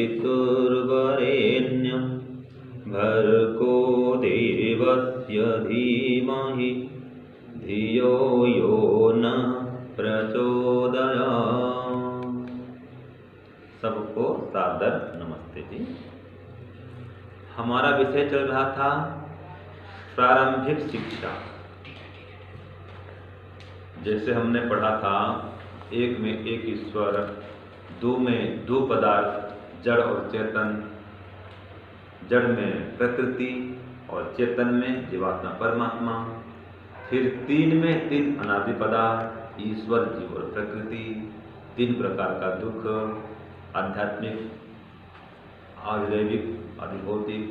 पितुर्वरेण्यं भर्गो देवस्य धीमहि धियो यो न प्रचोदयात्। सबको सादर नमस्ते जी। हमारा विषय चल रहा था प्रारंभिक शिक्षा। जैसे हमने पढ़ा था एक में एक ईश्वर, दो में दो पदार्थ, जड़ और चेतन, जड़ में प्रकृति और चेतन में जीवात्मा परमात्मा, फिर तीन में तीन अनादि पदार्थ, ईश्वर जीव और प्रकृति, तीन प्रकार का दुख, आध्यात्मिक, आधिदैविक, आधिभौतिक,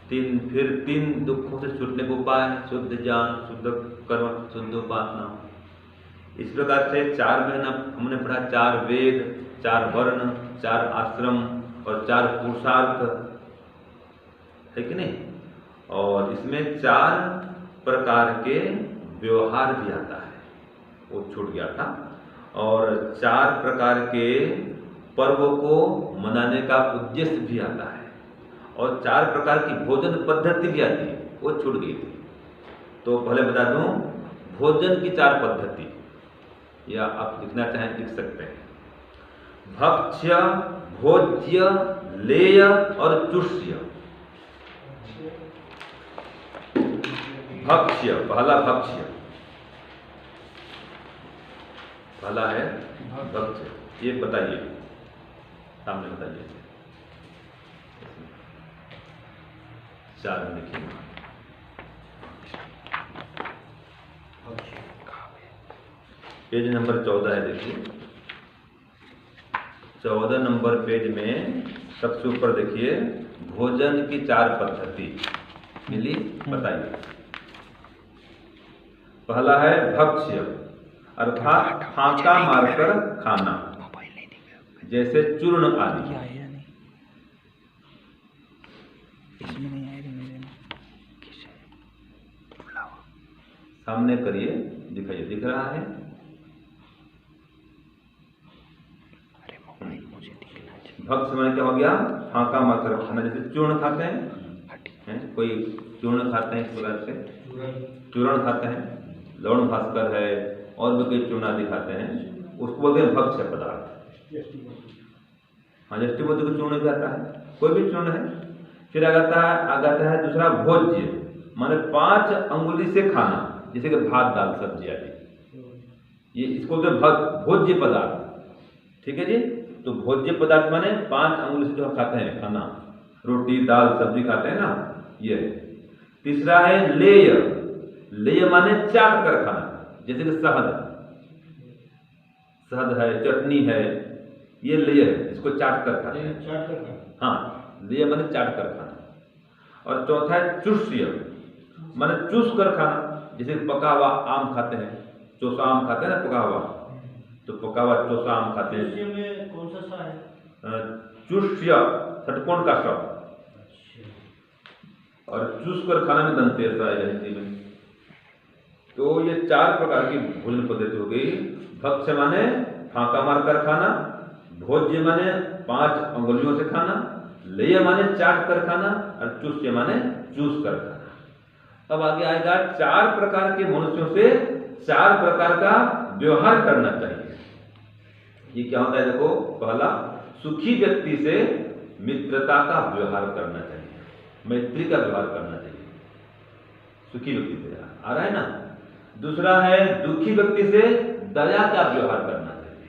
फिर तीन दुखों से छूटने का उपाय, शुद्ध ज्ञान, शुद्ध कर्म, शुद्ध उपासना। इस प्रकार से चार महीना हमने पढ़ा, चार वेद, चार वर्ण, चार आश्रम और चार पुरुषार्थ, है कि नहीं। और इसमें चार प्रकार के व्यवहार भी आता है, वो छूट गया था। और चार प्रकार के पर्वों को मनाने का उद्देश्य भी आता है, और चार प्रकार की भोजन पद्धति भी आती है, वो छूट गई थी। तो पहले बता दूं, भोजन की चार पद्धति, या आप लिखना चाहें लिख सकते हैं। भक्ष्य, भोज्य, लेय और चुष्य। भक्ष्य, पहला भक्ष्य, पहला है भक्ष्य। ये बताइए, सामने बताइए, चार में लिखिए। पेज नंबर 14 है, देखिए 14 नंबर पेज में सबसे ऊपर देखिए, भोजन की चार पद्धति मिली, बताइए। पहला है भक्ष्य, अर्थात फांका मारकर खाना, जैसे चूर्ण आदि। सामने करिए, दिखाइए, दिख रहा है? भक्ष्य में क्या हो गया? फांका मारकर खाना, जैसे चूर्ण खाते हैं, कोई चूर्ण खाते हैं, इस प्रकार से चूर्ण खाते हैं, लवण भास्कर है, और भी कोई चूर्ण आदि खाते हैं, उसको बोलते हैं भक्ष्य पदार्थ। हाँ, जष्टि बोलते को चूर्ण भी आता है, कोई भी चूर्ण है। फिर आ जाता है दूसरा भोज्य, माने 5 अंगुली से खाना, जैसे कि भात, दाल, सब्जी आदि, ये इसको बोलते हैं भोज्य पदार्थ। ठीक है जी। तो भोज्य पदार्थ माने 5 अंगुली से जो खाते हैं खाना, रोटी, दाल, सब्जी खाते हैं ना, ये। तीसरा है लेय, लेय माने चाट कर खाना, जैसे कि शहद है, चटनी है, ये लेय है, इसको चाट कर खाते हैं। हाँ, लेय माने चाट कर खाना। और चौथा है चुष्य, माने चूस कर खाना, जैसे पका हुआ आम खाते हैं, चोसा आम खाते हैं ना, पका हुआ, तो पका हुआ चोसा आम खाते हैं। में कौन सा है? चुष्य, षटकोण का शब्द, और चूस कर खाना में दंत ऐसा है हिंदी में। तो ये चार प्रकार की भोजन पद्धति हो गई। भक्ष्य माने फांका मारकर खाना, भोज्य माने 5 अंगुलियों से खाना, लेय माने चाट कर खाना, और चुष्य माने चूस कर खाना। अब आगे आएगा, 4 प्रकार के मनुष्यों से 4 प्रकार का व्यवहार करना चाहिए। ये क्या होता है? देखो, पहला, सुखी व्यक्ति से मित्रता का व्यवहार करना चाहिए, मैत्री का व्यवहार करना चाहिए, सुखी व्यक्ति से, आ रहा है ना। दूसरा है, दुखी व्यक्ति से दया का व्यवहार करना चाहिए,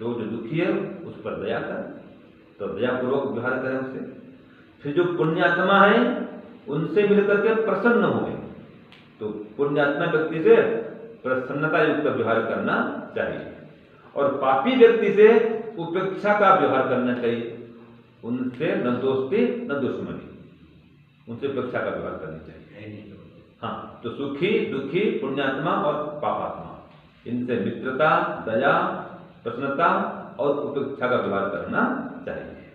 तो जो दुखी है उस पर दया कर, तो दयापूर्वक व्यवहार करें उससे। फिर जो पुण्यात्मा है उनसे मिलकर के प्रसन्न हुए, तो पुण्यात्मा व्यक्ति से प्रसन्नता युक्त व्यवहार करना चाहिए। और पापी व्यक्ति से उपेक्षा का व्यवहार करना चाहिए, उनसे न दोस्ती न दुश्मनी, उनसे उपेक्षा का व्यवहार करना चाहिए। हाँ, तो सुखी, दुखी, पुण्यात्मा और पापात्मा, इनसे मित्रता, दया, प्रसन्नता और उपेक्षा का व्यवहार करना चाहिए।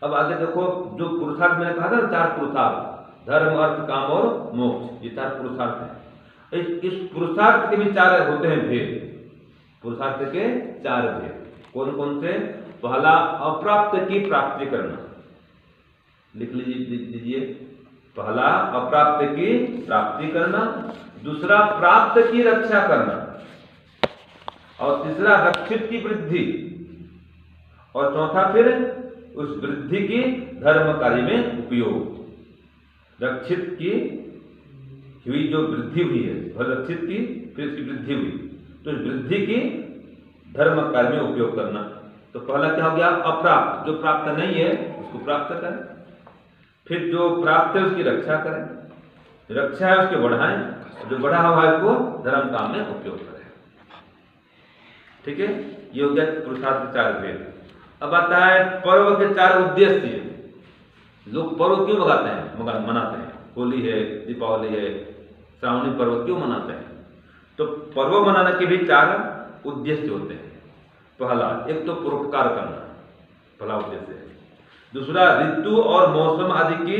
अब आगे देखो, जो पुरुषार्थ मैंने कहा था, 4 पुरुषार्थ, धर्म, अर्थ, काम और मोक्ष, ये 4 पुरुषार्थ हैं। इस पुरुषार्थ के भी 4 होते हैं भेद, पुरुषार्थ के 4 भेद। कौन कौन से? पहला अप्राप्त की प्राप्ति करना, लिख लीजिए। पहला अप्राप्त की प्राप्ति करना, दूसरा प्राप्त की रक्षा करना, और तीसरा रक्षित की वृद्धि, और चौथा फिर उस वृद्धि की धर्म कार्य में उपयोग। रक्षित की हुई जो वृद्धि हुई है, रक्षित की फिर उसकी वृद्धि हुई, तो इस वृद्धि की धर्म कार्य में उपयोग करना। तो पहला क्या हो गया? अप्राप्त, जो प्राप्त नहीं है उसको प्राप्त करें, फिर जो प्राप्त है उसकी रक्षा करें, रक्षा है उसके बढ़ाएं, जो बढ़ा हुआ है उसको धर्म काम में उपयोग करें। ठीक है, ये हो गया पुरुषार्थ के 4 भेद। अब आता है पर्व के 4 उद्देश्य। लोग पर्व क्यों मनाते हैं? होली है, दीपावली है, श्रावणी पर्व क्यों मनाते हैं? तो पर्व मनाने के भी 4 उद्देश्य होते हैं। पहला, एक तो परोपकार करना, पहला उद्देश्य है। दूसरा, ऋतु और मौसम आदि की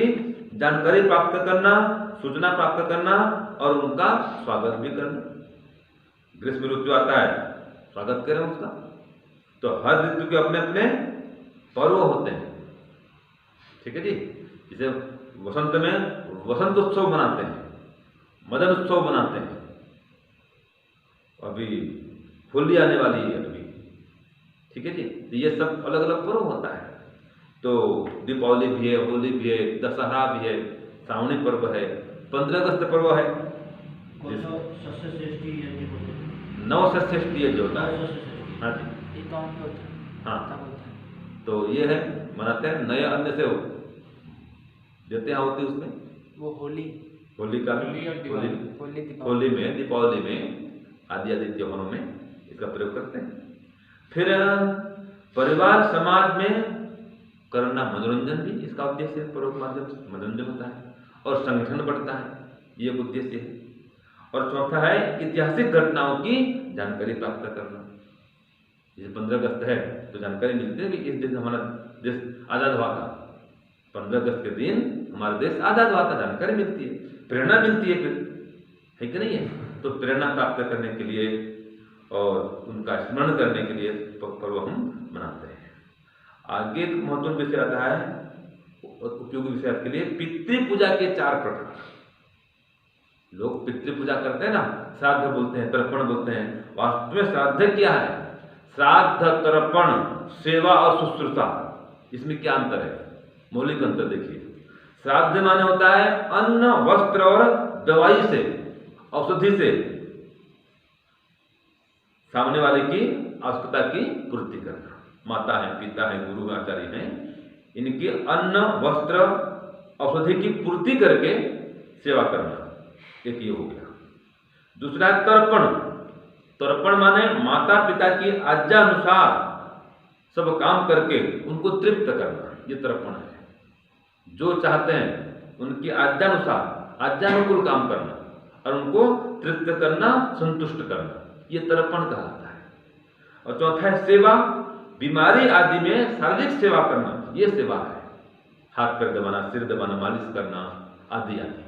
जानकारी प्राप्त करना, सूचना प्राप्त करना और उनका स्वागत भी करना। ग्रीष्म ऋतु आता है, स्वागत करें उसका। तो हर ऋतु के अपने अपने पर्व होते हैं। ठीक है जी। जैसे वसंत में वसंत उत्सव मनाते हैं, मदन उत्सव मनाते हैं। अभी होली आने वाली है अभी, ठीक है जी। तो ये सब अलग अलग पर्व होता है। तो दीपावली भी है, होली भी है, दशहरा भी है, श्रावणी पर्व है, 15 अगस्त पर्व है, नवसष्ठी जो होता है। हाँ जी, हाँ। तो ये है, मनाते हैं, नए अन्न से देते हैं होती उसमें वो होली का होली में, दीपावली में, आदि आदि त्योहारों में इसका प्रयोग करते हैं। फिर परिवार समाज में करना मनोरंजन भी इसका उद्देश्य है। पर्व के माध्यम से मनोरंजन होता है और संगठन बढ़ता है, ये एक उद्देश्य है। और चौथा है ऐतिहासिक घटनाओं की जानकारी प्राप्त करना। जैसे 15 अगस्त है तो जानकारी मिलती है कि इस दिन हमारा देश आज़ाद हुआ था, 15 अगस्त के दिन हमारा देश आज़ाद हुआ था, जानकारी मिलती है, प्रेरणा मिलती है, फिर है कि नहीं है। तो प्रेरणा प्राप्त करने के लिए और उनका स्मरण करने के लिए पर्व हम मनाते हैं। आगे एक महत्वपूर्ण विषय आता है, उपयोगी विषय के लिए, पितृ पूजा के 4 प्रकार। लोग पितृ पूजा करते हैं ना, श्राद्ध बोलते हैं, तर्पण बोलते हैं। वास्तव में श्राद्ध क्या है? श्राद्ध, तर्पण, सेवा और शुश्रूषा, इसमें क्या अंतर है? मौलिक अंतर देखिए। श्राद्ध माने होता है अन्न, वस्त्र और दवाई से, औषधि से सामने वाले की आवश्यकता की पूर्ति करना। माता है, पिता है, गुरु आचार्य हैं, इनकी अन्न, वस्त्र, औषधि की पूर्ति करके सेवा करना, एक ये हो गया। दूसरा है तर्पण। तर्पण माने माता पिता की आज्ञा अनुसार सब काम करके उनको तृप्त करना, ये तर्पण है। जो चाहते हैं उनकी आज्ञानुसार, आज्ञानुकूल काम करना और उनको तृप्त करना, संतुष्ट करना, ये तर्पण कहलाता है। और चौथा है सेवा। बीमारी आदि में शारीरिक सेवा करना, ये सेवा है। हाथ पैर दबाना, सिर दबाना, मालिश करना आदि आदि,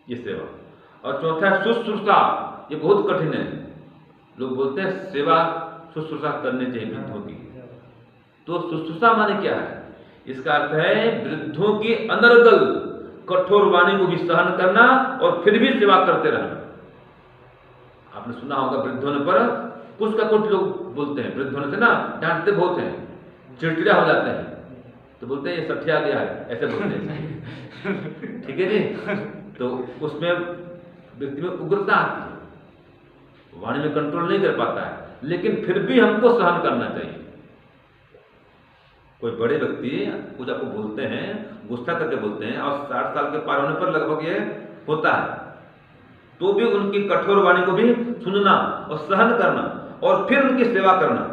ये सेवा। और चौथा है शुश्रूषा। ये बहुत कठिन है। लोग बोलते हैं सेवा शुश्रूषा करनी चाहिए वृद्धों की। तो शुश्रूषा माने क्या है? इसका अर्थ है वृद्धों की अनर्गल कठोर वाणी को भी सहन करना और फिर भी सेवा करते रहना। आपने सुना होगा वृद्धों ने पर कुछ का कुछ लोग बोलते हैं, वृद्धों ने से ना डांटते बहुत हैं, चिड़चिड़ा हो जाते हैं, तो बोलते हैं ये सठिया गया है, ऐसे बोलते हैं। ठीक है जी। तो उसमें व्यक्ति में उग्रता आती है, वाणी में कंट्रोल नहीं कर पाता है, लेकिन फिर भी हमको सहन करना चाहिए। कोई बड़े व्यक्ति कुछ आपको बोलते हैं, गुस्सा करके बोलते हैं, और 60 साल के पार होने पर लगभग ये होता है, तो भी उनकी कठोर वाणी को भी सुनना और सहन करना और फिर उनकी सेवा करना,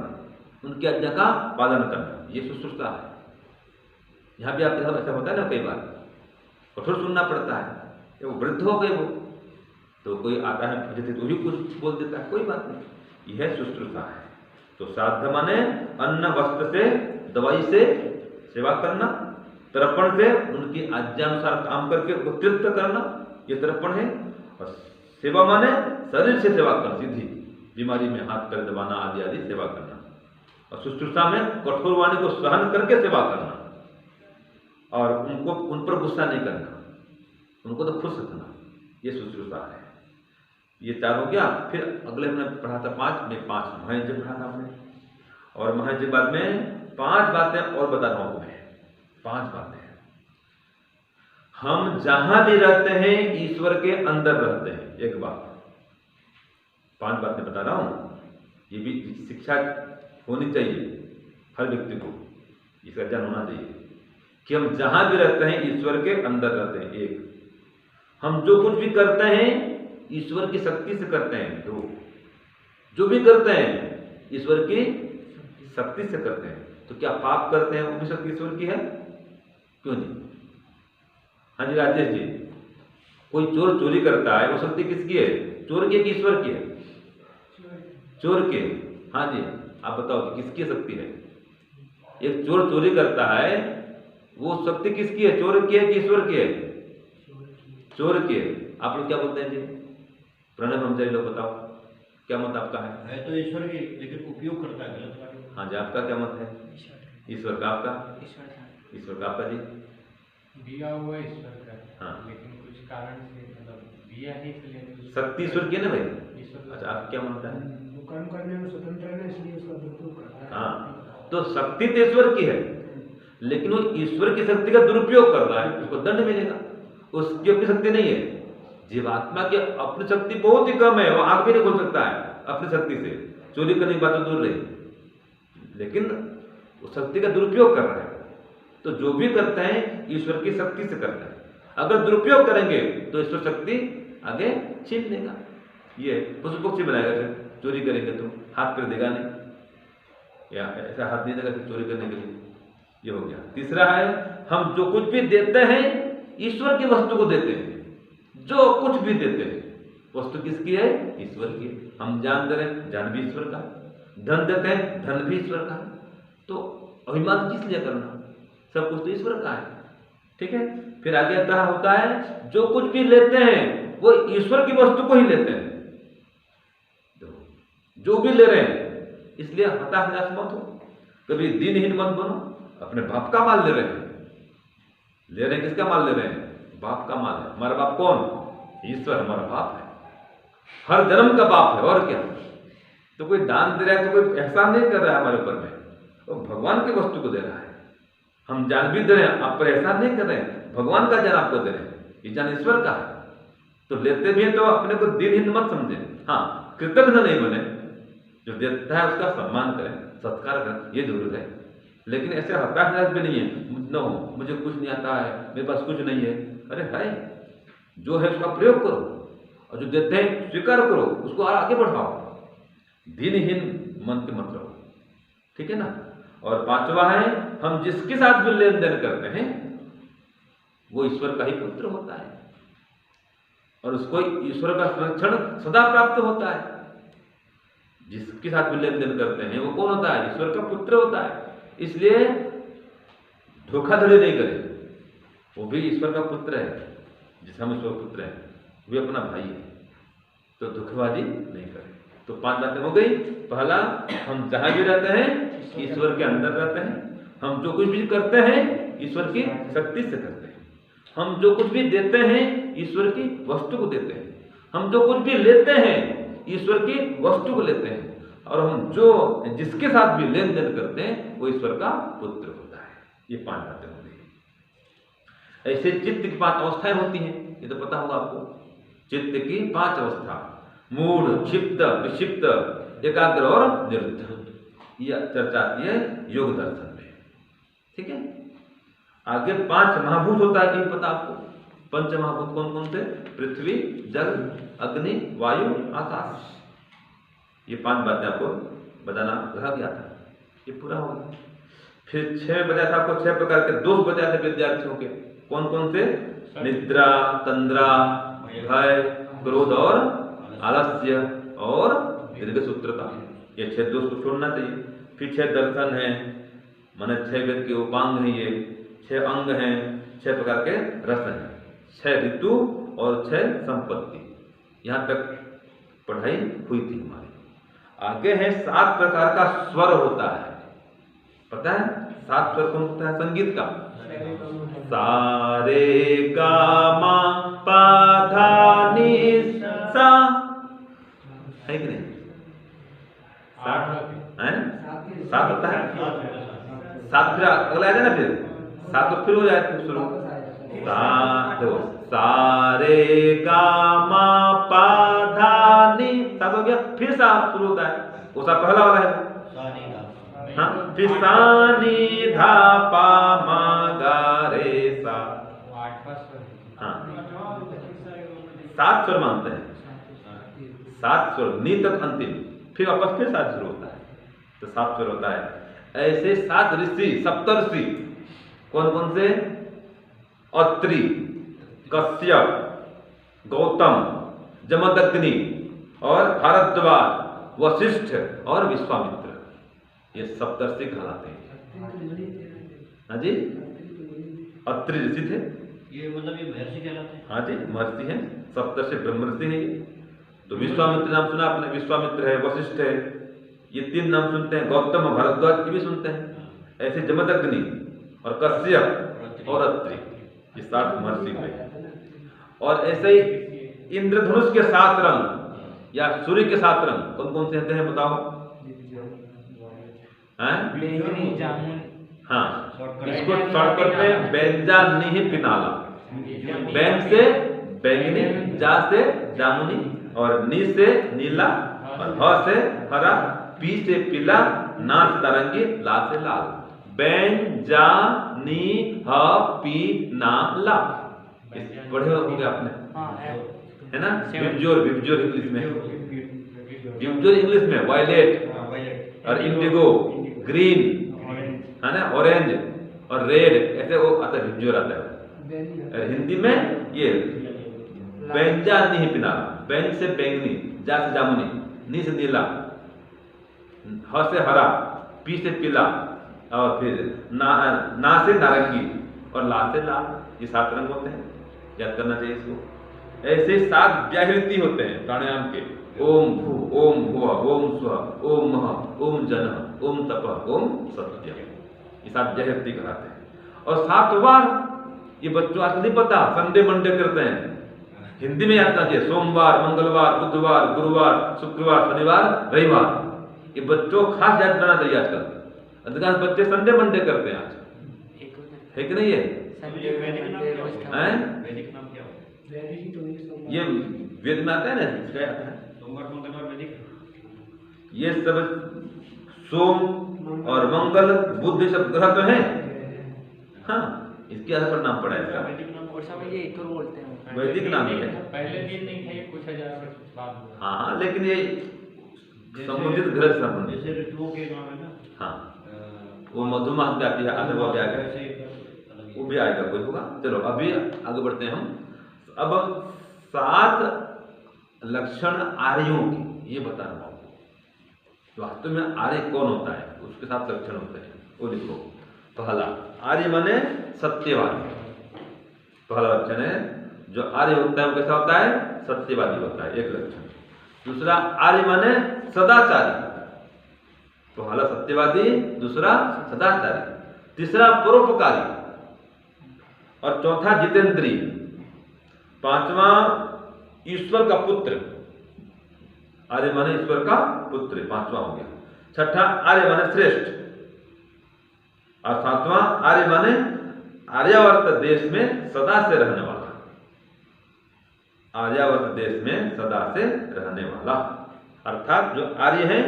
उनकी आज्ञा का पालन करना, ये शुश्रूषा है। यहाँ भी आपके साथ ऐसा होता है ना, कई बार कठोर सुनना पड़ता है। वो वृद्ध हो गए, वो तो कोई आता है तो ही कुछ बोल देता है, कोई बात नहीं, यह शुश्रूषा है। तो श्राद्ध माने अन्न वस्त्र से, दवाई से सेवा करना, तर्पण से उनकी आज्ञा अनुसार काम करके उनको तृप्त करना, ये तर्पण है। और सेवा माने शरीर से सेवा करना, सीधी बीमारी में हाथ पैर दबाना आदि आदि सेवा करना। और शुश्रूषा में कठोर वाणी को सहन करके सेवा करना, और उनको उन पर गुस्सा नहीं करना, उनको तो खुश रखना, ये शुश्रूषा है। ये 4 हो गया। फिर अगले में पढ़ा था 5 में 5 महज पढ़ा था आपने, और महज के बाद में 5 बातें और बता रहा हूं तुम्हें। 5 बातें हम जहां भी रहते हैं ईश्वर के अंदर रहते हैं। एक बात, 5 बातें बता रहा हूं, ये भी शिक्षा होनी चाहिए हर व्यक्ति को, इसका ज्ञान होना चाहिए कि हम जहां भी रहते हैं ईश्वर के अंदर रहते हैं। 1, हम जो कुछ भी करते हैं ईश्वर की शक्ति से करते हैं। 2, जो भी करते हैं ईश्वर की शक्ति से करते हैं। तो क्या पाप करते हैं वो भी शक्ति ईश्वर की है? क्यों नहीं? हाँ जी राजेश जी, कोई चोर चोरी करता है वो शक्ति किसकी है? चोर की है कि ईश्वर की है? चोर की। हाँ जी, आप बताओ कि किसकी शक्ति है? एक चोर चोरी करता है वो शक्ति किसकी है? चोर की है कि ईश्वर की है? चोर की है। आप लोग क्या बोलते हैं जी? प्रणय ब्रह्मचारी लोग बताओ क्या मत आपका है? तो ईश्वर की, लेकिन उपयोग करता है गलत। हाँ जी, आपका क्या मत है? ईश्वर का। आपका? ईश्वर का। आपका जी? दिया हुआ ईश्वर का। हाँ, लेकिन कुछ कारण से मतलब दिया ही इसलिए शक्ति ईश्वर की है ना भाई? ईश्वर। अच्छा, आप क्या मानता है? वो कर्म करने में स्वतंत्र है इसलिए उसका दुरुपयोग करता है। हाँ, तो शक्ति तो ईश्वर की है, लेकिन वो ईश्वर की शक्ति का दुरुपयोग कर रहा है, उसको दंड मिलेगा। उसकी अपनी शक्ति नहीं है। जीवात्मा की अपनी शक्ति बहुत ही कम है, वो आंख भी नहीं खोल सकता है अपनी शक्ति से, चोरी करने की बात तो दूर रही, लेकिन वो शक्ति का दुरुपयोग कर रहा है। तो जो भी करते हैं ईश्वर की शक्ति से करते हैं। अगर दुरुपयोग करेंगे तो ईश्वर शक्ति आगे छीन लेगा। ये पशु पक्षी बनाएगा, फिर चोरी करेंगे तो हाथ पैर देगा नहीं, या ऐसा हाथ नहीं देगा चोरी करने के लिए। ये हो गया। तीसरा है, हम जो कुछ भी देते हैं ईश्वर की वस्तु को देते हैं। जो कुछ भी देते हैं वस्तु किसकी है? ईश्वर की। हम जान दे रहे हैं, जान भी ईश्वर का। धन देते हैं, धन भी ईश्वर का। तो अभिमान किस लिए करना? सब कुछ तो ईश्वर का है। ठीक है। फिर आगे आता होता है, जो कुछ भी लेते हैं वो ईश्वर की वस्तु को ही लेते हैं। जो भी ले रहे हैं, इसलिए हताश निराश मत हो, कभी दिनहीन मत बनो। अपने बाप का माल ले रहे हैं, ले रहे हैं किसका माल ले रहे हैं? बाप का माल है। हमारा बाप कौन? ईश्वर हमारा बाप है, हर जन्म का बाप है। और क्या? तो कोई दान दे रहा है तो कोई एहसान नहीं कर रहा है हमारे ऊपर में, तो भगवान की वस्तु को दे रहा है। हम जान भी दे रहे हैं, आप पर एहसान नहीं कर रहे हैं, भगवान का जान आपको दे रहे हैं, ये जान ईश्वर का है। तो लेते भी हैं तो अपने को दिनहीन मत समझे। हाँ, कृतज्ञ नहीं बने, जो देता है उसका सम्मान करें, सत्कार करें, ये जरूर है। लेकिन ऐसे हताश निराश भी नहीं है, न हो मुझे कुछ नहीं आता है, मेरे पास कुछ नहीं है। अरे है, जो है उसका प्रयोग करो, और जो देते हैं स्वीकार करो, उसको आगे बढ़ाओ। दिनहीन मन के मत रहो। ठीक है ना। और 5वां है, हम जिसके साथ भी लेन देन करते हैं वो ईश्वर का ही पुत्र होता है, और उसको ईश्वर का संरक्षण सदा प्राप्त होता है। जिसके साथ भी लेन देन करते हैं वो कौन होता है? ईश्वर का पुत्र होता है। इसलिए धोखाधड़ी नहीं करें, वो भी ईश्वर का पुत्र है। जिस हम ईश्वर पुत्र है वो अपना भाई है, तो धोखेबाजी नहीं करें। तो 5 बातें हो गई। पहला, हम जहां भी रहते हैं ईश्वर के अंदर रहते हैं। हम जो कुछ भी करते हैं ईश्वर की शक्ति से करते हैं। हम जो कुछ भी देते हैं ईश्वर की वस्तु को देते हैं। हम जो कुछ भी लेते हैं ईश्वर की वस्तु को लेते हैं। और हम जो जिसके साथ भी लेन देन करते हैं वो ईश्वर का पुत्र होता है। ये 5 बातें हो गई। ऐसे चित्त की 5 अवस्थाएं होती हैं, ये तो पता होगा आपको। चित्त की 5 अवस्था, मूढ़, क्षिप्त, विक्षिप्त, एकाग्र और निरुद्ध। यह चर्चा आती है योग दर्शन में। ठीक है। आगे 5 महाभूत होता है, नहीं पता आपको? 5 महाभूत कौन कौन से? पृथ्वी, जल, अग्नि, वायु, आकाश। ये 5 बातें आपको बताना रह गया था, ये पूरा हो गया। फिर 6 बताया था आपको, 6 प्रकार के दोष बताए थे विद्यार्थियों के। कौन कौन से? निद्रा, तंद्रा, भय, क्रोध और आलस्य और दीर्घ सूत्रता। ये 6 दोष को छोड़ना चाहिए। फिर 6 दर्शन है, माने 6 वेद के उपांग है। ये 6 अंग हैं, 6 प्रकार के रस हैं, 6 ऋतु और 6 संपत्ति। यहाँ तक पढ़ाई हुई थी हमारी। आगे है 7 प्रकार का स्वर होता है। पता है 7 स्वर कौन होता है संगीत का? सा रे गा मा पा धा नी सा, है कि नहीं? 7 होता है। 7 फिर अगला आ जाए ना, फिर 7 तो फिर हो जाए फिर शुरू। देखो सा रे गा मा पा धा नी, 7 हो गया। फिर 7 शुरू होता है, वो सा पहला वाला है। हाँ, फिर सा नी धा पा मा गा रे सा। हाँ 7 स्वर मानते हैं, 7 स्वर नी तक अंतिम, फिर वापस फिर 7 शुरू होता है, तो 7 स्वर होता है। ऐसे 7 ऋषि, सप्तर्षि कौन कौन से? अत्रि, कश्यप, गौतम, जमदग्नि और भारद्वाज, वशिष्ठ और विश्वामित्र, ये सप्तर्षि कहलाते हैं। हाँ जी, अत्रि ऋषि थे, ये मतलब ये महर्षि कहलाते हैं। हाँ जी महर्षि हैं, सप्तर्षि ब्रह्म ऋषि हैं ये। तो विश्वामित्र नाम सुना आपने, विश्वामित्र है, वशिष्ठ है, ये 3 नाम सुनते हैं। गौतम और भारद्वाज ये भी सुनते हैं। ऐसे जमदग्नि और कश्यप और अत्रि, ये 7 महर्षि हुए। और ऐसे ही इंद्रधनुष के 7 रंग या सूर्य के 7 रंग कौन कौन से होते हैं बताओ? बैंगनी, जामुन। हाँ, इसको शॉर्टकट में बैंजानी पिनाला। बैं से बैंगनी, जा से जामुनी, और नी से नीला, और ह से हरा, पी से पीला, ना से नारंगी, ला से लाल। बैं जा नी ह पी ना ला, पढ़े हो गया आपने? हाँ है ना? विबजोर, विबजोर इंग्लिश में, विबजोर इंग्लिश में वायलेट और इंडिगो, ग्रीन, है ना, ऑरेंज और रेड, ऐसे वो आता है, विबजोर आता है। और हिंदी में ये बैंजा नहीं पिना, बैं से बैंगनी, जा से जामुनी, नी से नीला, ह से हरा, पी से पीला, और फिर ना से नारंगी, और ला से लाल, ये 7 रंग होते हैं, याद करना चाहिए इसको। ऐसे 7 व्याहृति होते हैं प्राणायाम के। ओम भू, ओम भुवः, ओम स्वः, ओम महः, ओम जनः, ओम तपः, ओम सत्यम्, ये 7 व्याहृति कहलाते हैं। और 7 बार, ये बच्चों आज नहीं पता, संडे मंडे करते हैं, हिंदी में याद करना चाहिए। सोमवार, मंगलवार, बुधवार, गुरुवार, शुक्रवार, शनिवार, रविवार, ये बच्चों खास याद करना चाहिए। आजकल अधिकांश बच्चे संडे मंडे करते हैं आज, है कि नहीं? वैदिक नाम क्या होता है? ये वेद में आता है ना, इसका आता है सोमवार, मंगलवार वैदिक। ये सब सोम और मंगल, बुध सब ग्रह तो हैं। हाँ, इसके आधार पर नाम पड़ा है इसका, वैदिक नाम। और सब ये इथुर बोलते हैं, वैदिक नाम है। पहले दिन नहीं थे, कुछ हजार वर्ष बाद हुआ। हाँ, लेकिन ये संबंधित ग्रह से संबंधित, जैसे ऋतुओं के नाम है ना। हाँ, वो मधुमास में आती है, आगे वो भी आएगा, वो भी आएगा, कोई होगा। चलो अभी आगे बढ़ते हैं हम। अब 7 लक्षण आर्यों की ये बता रहा हूँ। वास्तव में आर्य कौन होता है, उसके 7 लक्षण होते हैं, वो लिखो। पहला, आर्य माने सत्यवादी। पहला लक्षण है, जो आर्य होता है वो कैसा होता है? सत्यवादी होता है, एक लक्षण। दूसरा, आर्य माने सदाचारी। पहला सत्यवादी, दूसरा सदाचारी, तीसरा परोपकारी, और चौथा जितेंद्रिय, पांचवा ईश्वर का पुत्र। आर्य माने ईश्वर का पुत्र, पांचवा हो गया। छठा, आर्य माने श्रेष्ठ, और सातवां, आर्य माने आर्यावर्त देश में सदा से रहने वाला। आर्यावर्त देश में सदा से रहने वाला, अर्थात जो आर्य है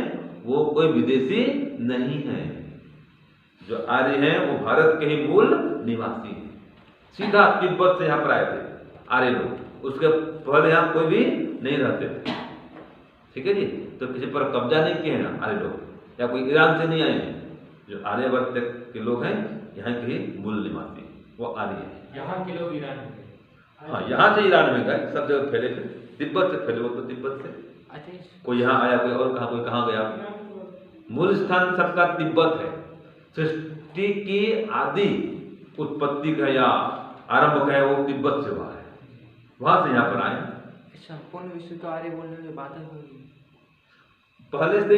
वो कोई विदेशी नहीं है। जो आर्य हैं वो भारत के ही मूल निवासी हैं। सीधा तिब्बत से यहाँ पर आए थे आर्य लोग, उसके पहले यहाँ कोई भी नहीं रहते थे। ठीक है जी, तो किसी पर कब्जा नहीं किए हैं आर्य लोग, या कोई ईरान से नहीं आए हैं। जो आर्यावर्त के लोग हैं यहाँ के ही मूल निवासी, वो आर्य है। यहाँ के लोग ईरान में, हाँ, यहाँ से ईरान में गए, सब जगह फैले थे, तिब्बत से फैले, वो तो तिब्बत से। कोई यहाँ आया, कोई और कहा, कोई कहाँ गया। मूल स्थान सबका तिब्बत है। सृष्टि की आदि उत्पत्ति का या आरंभ का है वो तिब्बत से हुआ है, वहां से यहाँ पर आए। संपूर्ण विश्व तो आर्य बोलने की बात होगी। पहले से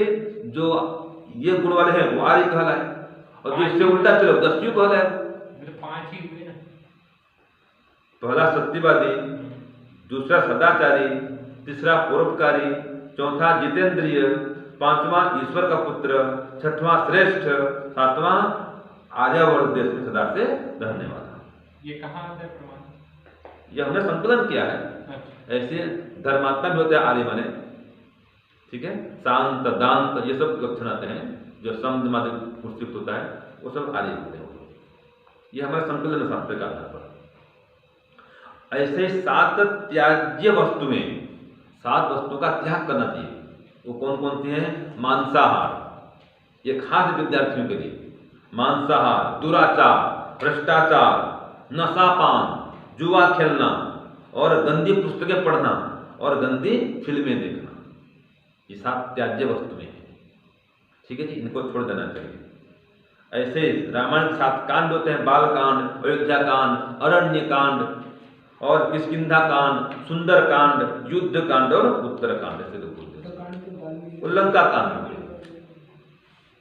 जो ये गुण वाले हैं वो आर्य कहलाए, और जो इससे उल्टा चलो 10 युग हो गए। मतलब 5 ही हुए ना। पहला सत्यवादी, दूसरा सदाचारी, तीसरा परोपकारी, चौथा जितेंद्रिय, पांचवा ईश्वर का पुत्र, छठवां श्रेष्ठ, सातवां आर्यावर्त देश में सदा से रहने वाला। ये कहाँ आता है प्रमाण? यह हमने संकलन किया है। अच्छा। ऐसे धर्मात्मा भी होते हैं आर्य माने, ठीक है, शांत दांत ये सब लक्षण आते हैं जो सम माध्यम पुष्टित होता है, वो सब आर्य होते हैं। ये हमारे संकलन शास्त्र का आधार पर। ऐसे 7 त्याज्य वस्तुएं, 7 वस्तुओं का त्याग करना चाहिए। वो कौन कौन सी हैं? मांसाहार, ये खास विद्यार्थियों के लिए। मांसाहार, दुराचार, भ्रष्टाचार, नशापान, जुआ खेलना और गंदी पुस्तकें पढ़ना और गंदी फिल्में देखना, ये 7 त्याज्य वस्तुएं हैं, ठीक है जी, इनको छोड़ देना चाहिए। ऐसे रामायण के 7 कांड होते हैं, बाल कांड, अयोध्या कांड, अरण्य कांड और किष्किंधा कांड, सुंदर कांड, युद्ध कांड और उत्तर कांड, ऐसे लोग बोलते हैं। उल्लंका कांड हो गया,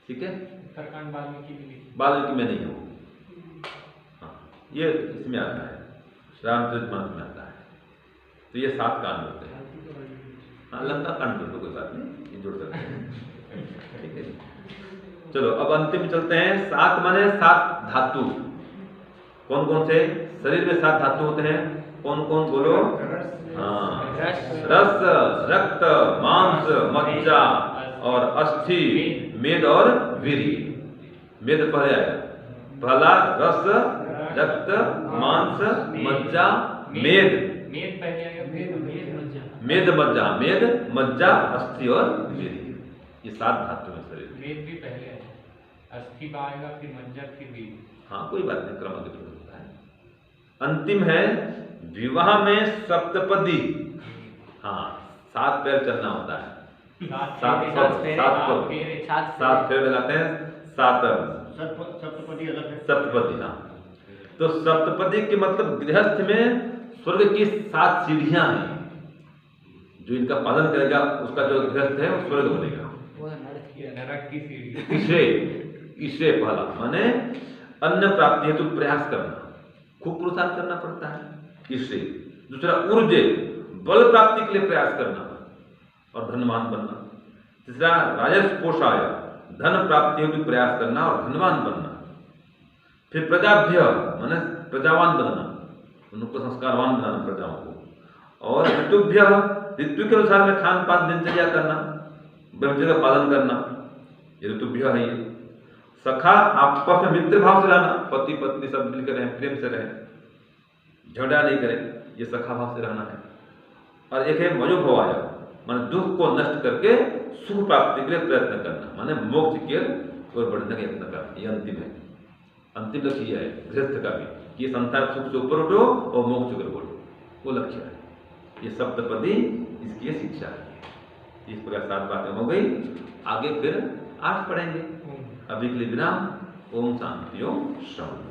ठीक है, उत्तरकांड वाल्मीकि में नहीं हो, हाँ, ये इसमें आता है, रामचरितमानस में आता है। तो ये 7 कांड होते हैं। हाँ, लंका कांड जोड़ दो, कोई बात नहीं, ये जोड़ सकते हैं, ठीक है। चलो अब अंतिम चलते हैं। 7 माने 7 धातु। कौन कौन से? शरीर में 7 धातु होते हैं, कौन कौन बोलो? हाँ, रस, रक्त, मांस, मज्जा और अस्थि, मेद और वीर्य। मेद पहले आया, पहला रस, रक्त, मांस, मज्जा, मेद। मेद पहले आएगा, मेद मज्जा, मेद मज्जा, अस्थि और वीर्य, ये 7 धातु हैं शरीर में। मेद भी पहले आएगा, अस्थि आएगा, फिर मज्जा, फिर वीर्य। हाँ, कोई बात नहीं, क्रम आगे होता है। अंतिम है विवाह में सप्तपदी। हाँ, 7 पैर चलना होता है, 7 फेरे लगाते हैं, 7 सप्तपदी अलग है। सप्तपदी। हाँ, तो सप्तपदी के मतलब गृहस्थ में स्वर्ग की 7 सीढ़ियां हैं, जो इनका पालन करेगा उसका जो गृहस्थ है वो स्वर्ग बनेगा। नरक की सीढ़ी। इससे पहला माने अन्न प्राप्ति हेतु प्रयास करना, खूब पुरुषार्थ करना पड़ता है, इससे। दूसरा ऊर्जे, बल प्राप्ति के लिए प्रयास करना और धनवान बनना। तीसरा राजस्व कोषाय, धन प्राप्ति हेतु प्रयास करना और धनवान बनना। फिर प्रजाभ्य माने प्रजावान बनना, उनको संस्कारवान बनाना प्रजाओं को। और ऋतुभ्य, ऋतु के अनुसार में खान पान दिनचर्या करना, ब्रह्मचर्य का पालन करना, ये ऋतुभ्य है। ये सखा, आपस में मित्र भाव से रहना, पति पत्नी सब मिलकर रहें, प्रेम से रहें, झगड़ा नहीं करें, ये सखा भाव से रहना है। और एक है मयोभवाय, माने दुख को नष्ट करके सुख प्राप्ति के लिए प्रयत्न करना, माने मोक्ष की ओर बढ़ने का यत्न करना, ये अंतिम है। अंतिम लक्ष्य यह है गृहस्थ का भी, कि ये संसार सुख से ऊपर उठो और मोक्ष कर बोलो, वो लक्ष्य है। ये सप्तपदी इसकी ये शिक्षा है। इस प्रकार 7 बातें हो गई, आगे फिर 8 पढ़ेंगे। अभी के लिए विराम। ओम शांति, ओम शांति।